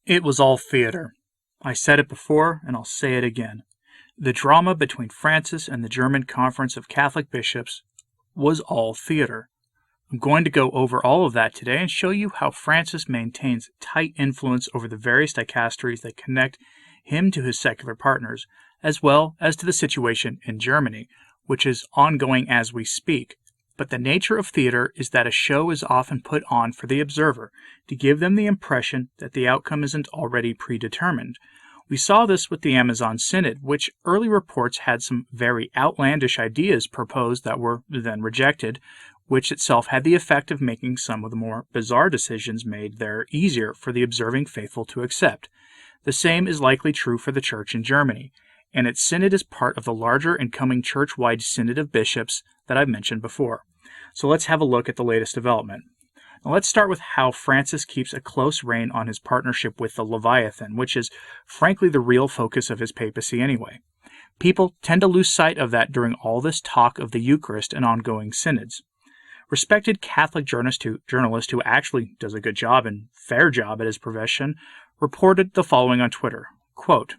It was all theater. I said it before, and I'll say it again. The drama between Francis and the German Conference of Catholic Bishops was all theater. I'm going to go over all of that today and show you how Francis maintains tight influence over the various dicasteries that connect him to his secular partners, as well as to the situation in Germany, which is ongoing as we speak. But the nature of theater is that a show is often put on for the observer to give them the impression that the outcome isn't already predetermined. We saw this with the Amazon Synod, which early reports had some very outlandish ideas proposed that were then rejected, which itself had the effect of making some of the more bizarre decisions made there easier for the observing faithful to accept. The same is likely true for the Church in Germany, and its synod is part of the larger and coming church-wide synod of bishops that I've mentioned before. So let's have a look at the latest development. Now let's start with how Francis keeps a close rein on his partnership with the Leviathan, which is frankly the real focus of his papacy anyway. People tend to lose sight of that during all this talk of the Eucharist and ongoing synods. Respected Catholic journalist who actually does a good job and fair job at his profession reported the following on Twitter, quote,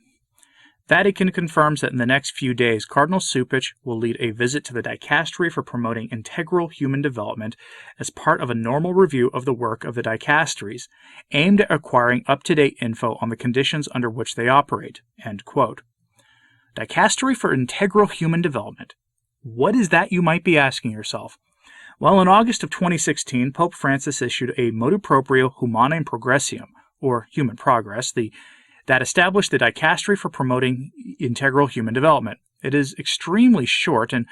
Vatican confirms that in the next few days, Cardinal Cupich will lead a visit to the dicastery for promoting integral human development as part of a normal review of the work of the dicasteries, aimed at acquiring up-to-date info on the conditions under which they operate. End quote. Dicastery for integral human development. What is that, you might be asking yourself? Well, in August of 2016, Pope Francis issued a Motu Proprio Humanae Progressium, or Human Progress, that established the dicastery for promoting integral human development. It is extremely short, and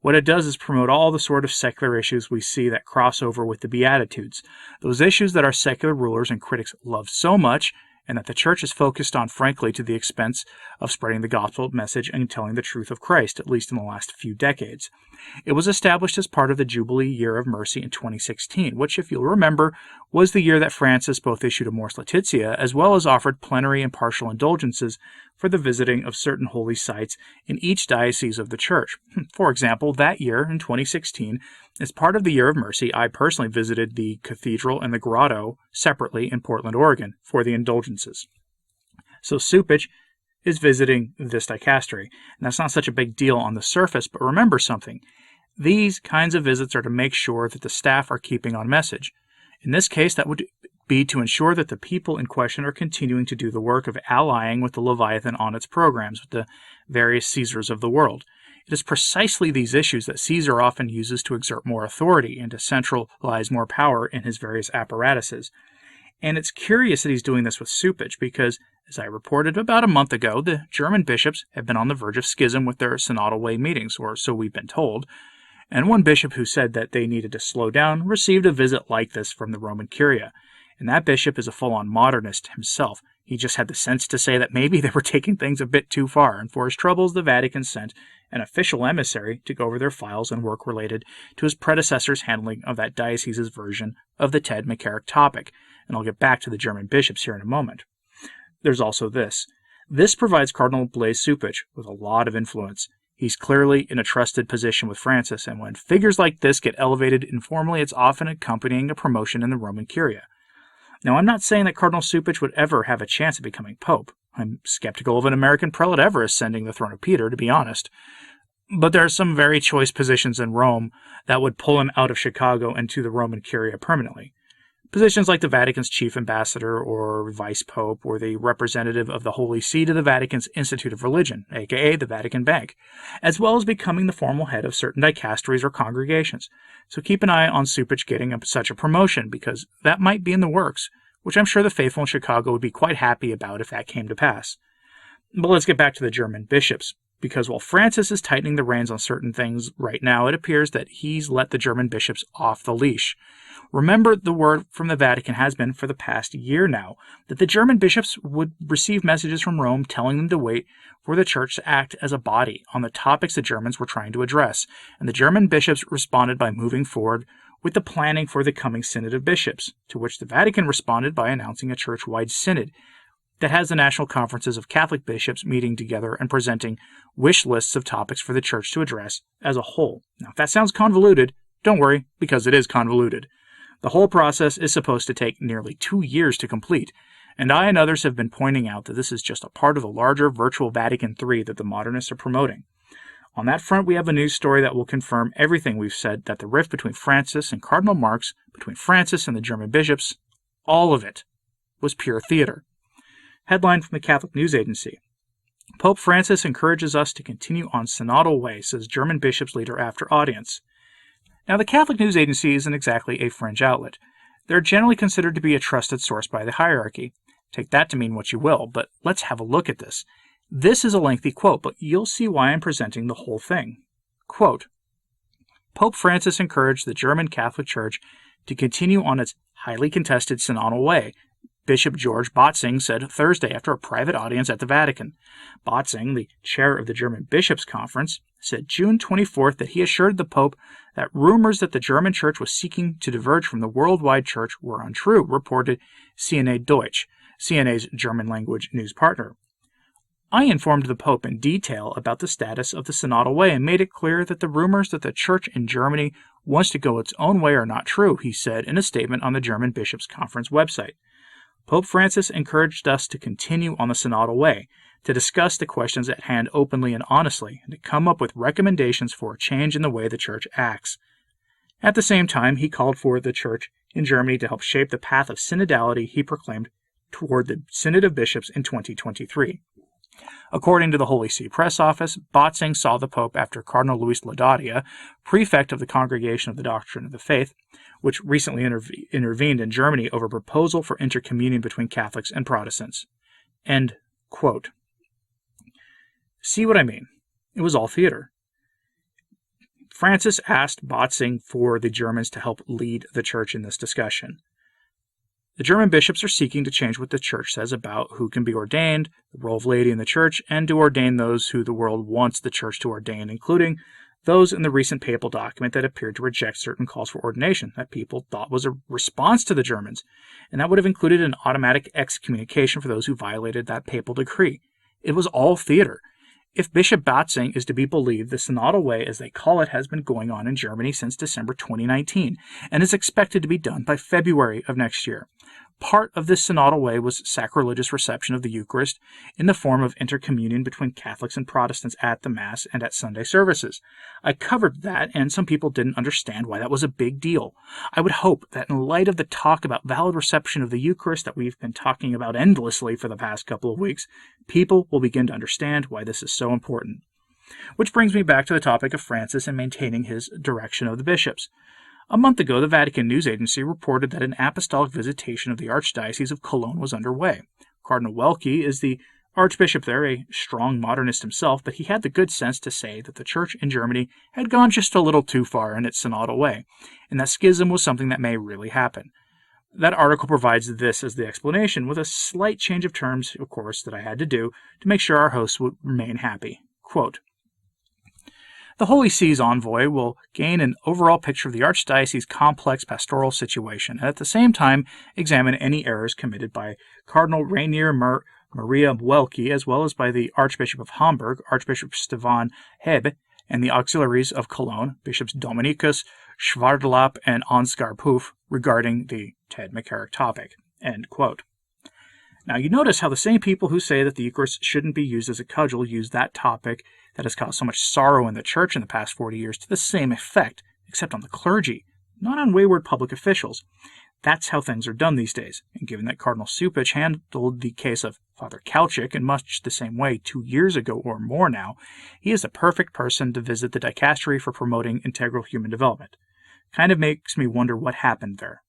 what it does is promote all the sort of secular issues we see that cross over with the Beatitudes, those issues that our secular rulers and critics love so much, and that the Church is focused on, frankly, to the expense of spreading the gospel message and telling the truth of Christ, at least in the last few decades. It was established as part of the Jubilee Year of Mercy in 2016, which, if you'll remember, was the year that Francis both issued a Mors Laetitia as well as offered plenary and partial indulgences for the visiting of certain holy sites in each diocese of the Church. For example, that year, in 2016, as part of the Year of Mercy, I personally visited the cathedral and the grotto separately in Portland, Oregon, for the indulgences. So Cupich is visiting this dicastery, and that's not such a big deal on the surface, but remember something. These kinds of visits are to make sure that the staff are keeping on message. In this case, that would be to ensure that the people in question are continuing to do the work of allying with the Leviathan on its programs with the various Caesars of the world. It is precisely these issues that Caesar often uses to exert more authority and to centralize more power in his various apparatuses. And it's curious that he's doing this with Cupich because, as I reported about a month ago, the German bishops have been on the verge of schism with their Synodal Way meetings, or so we've been told. And one bishop who said that they needed to slow down received a visit like this from the Roman Curia. And that bishop is a full-on modernist himself. He just had the sense to say that maybe they were taking things a bit too far, and for his troubles the Vatican sent an official emissary to go over their files and work related to his predecessor's handling of that diocese's version of the Ted McCarrick topic, and I'll get back to the German bishops here in a moment. There's also this. This provides Cardinal Blaise Cupich with a lot of influence. He's clearly in a trusted position with Francis, and when figures like this get elevated informally, it's often accompanying a promotion in the Roman Curia. Now, I'm not saying that Cardinal Cupich would ever have a chance of becoming pope. I'm skeptical of an American prelate ever ascending the throne of Peter, to be honest. But there are some very choice positions in Rome that would pull him out of Chicago and to the Roman Curia permanently. Positions like the Vatican's chief ambassador or vice pope or the representative of the Holy See to the Vatican's Institute of Religion, aka the Vatican Bank, as well as becoming the formal head of certain dicasteries or congregations. So keep an eye on Cupich getting such a promotion because that might be in the works, which I'm sure the faithful in Chicago would be quite happy about if that came to pass. But let's get back to the German bishops, because while Francis is tightening the reins on certain things right now, it appears that he's let the German bishops off the leash. Remember, the word from the Vatican has been for the past year now that the German bishops would receive messages from Rome telling them to wait for the Church to act as a body on the topics the Germans were trying to address, and the German bishops responded by moving forward with the planning for the coming Synod of Bishops, to which the Vatican responded by announcing a church-wide synod that has the national conferences of Catholic bishops meeting together and presenting wish lists of topics for the Church to address as a whole. Now, if that sounds convoluted, don't worry, because it is convoluted. The whole process is supposed to take nearly 2 years to complete, And I and others have been pointing out that this is just a part of the larger virtual Vatican III that the Modernists are promoting. On that front, we have a news story that will confirm everything we've said, that the rift between Francis and Cardinal Marx, between Francis and the German bishops, all of it was pure theater. Headline from the Catholic News Agency. Pope Francis encourages us to continue on Synodal Way, says German bishops leader after audience. Now, the Catholic News Agency isn't exactly a fringe outlet. They're generally considered to be a trusted source by the hierarchy. Take that to mean what you will, but let's have a look at this. This is a lengthy quote, but you'll see why I'm presenting the whole thing. Quote, Pope Francis encouraged the German Catholic Church to continue on its highly contested synodal way, Bishop George Botzing said Thursday after a private audience at the Vatican. Botzing, the chair of the German Bishops' Conference, said June 24th that he assured the Pope that rumors that the German Church was seeking to diverge from the worldwide Church were untrue, reported CNA Deutsch, CNA's German-language news partner. I informed the Pope in detail about the status of the Synodal Way and made it clear that the rumors that the Church in Germany wants to go its own way are not true, he said in a statement on the German Bishops' Conference website. Pope Francis encouraged us to continue on the Synodal Way, to discuss the questions at hand openly and honestly, and to come up with recommendations for a change in the way the Church acts. At the same time, he called for the Church in Germany to help shape the path of synodality he proclaimed toward the Synod of Bishops in 2023. According to the Holy See Press Office, Botzing saw the Pope after Cardinal Luis Laudadia, prefect of the Congregation of the Doctrine of the Faith, which recently intervened in Germany over a proposal for intercommunion between Catholics and Protestants. End quote. See what I mean? It was all theater. Francis asked Botzing for the Germans to help lead the Church in this discussion. The German bishops are seeking to change what the Church says about who can be ordained, the role of laity in the Church, and to ordain those who the world wants the Church to ordain, including those in the recent papal document that appeared to reject certain calls for ordination that people thought was a response to the Germans, and that would have included an automatic excommunication for those who violated that papal decree. It was all theater. If Bishop Botzing is to be believed, the Synodal Way, as they call it, has been going on in Germany since December 2019 and is expected to be done by February of next year. Part of this Synodal Way was sacrilegious reception of the Eucharist in the form of intercommunion between Catholics and Protestants at the Mass and at Sunday services. I covered that, and some people didn't understand why that was a big deal. I would hope that in light of the talk about valid reception of the Eucharist that we've been talking about endlessly for the past couple of weeks, people will begin to understand why this is so important. Which brings me back to the topic of Francis and maintaining his direction of the bishops. A month ago, the Vatican News Agency reported that an apostolic visitation of the Archdiocese of Cologne was underway. Cardinal Welki is the Archbishop there, a strong modernist himself, but he had the good sense to say that the Church in Germany had gone just a little too far in its synodal way, and that schism was something that may really happen. That article provides this as the explanation, with a slight change of terms, of course, that I had to do to make sure our hosts would remain happy. Quote, the Holy See's envoy will gain an overall picture of the Archdiocese's complex pastoral situation and at the same time examine any errors committed by Cardinal Rainier Maria Welki as well as by the Archbishop of Hamburg, Archbishop Stefan Hebe, and the auxiliaries of Cologne, Bishops Dominikus Schwardelap and Ansgar Puff, regarding the Ted McCarrick topic. End quote. Now, you notice how the same people who say that the Eucharist shouldn't be used as a cudgel use that topic that has caused so much sorrow in the Church in the past 40 years to the same effect, except on the clergy, not on wayward public officials. That's how things are done these days, and given that Cardinal Cupich handled the case of Father Cupich in much the same way 2 years ago or more now, he is the perfect person to visit the dicastery for promoting integral human development. Kind of makes me wonder what happened there.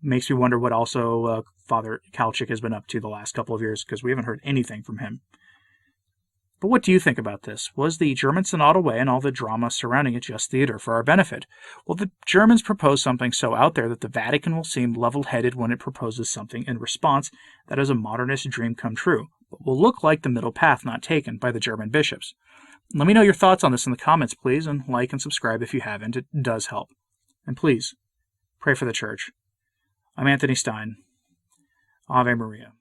Makes me wonder what also Father Cupich has been up to the last couple of years, because we haven't heard anything from him. But what do you think about this? Was the German Synodal Way and all the drama surrounding it just theater for our benefit? Will the Germans propose something so out there that the Vatican will seem level-headed when it proposes something in response that is a modernist dream come true, but will look like the middle path not taken by the German bishops? Let me know your thoughts on this in the comments, please, and like and subscribe if you haven't. It does help. And please, pray for the Church. I'm Anthony Stine. Ave Maria.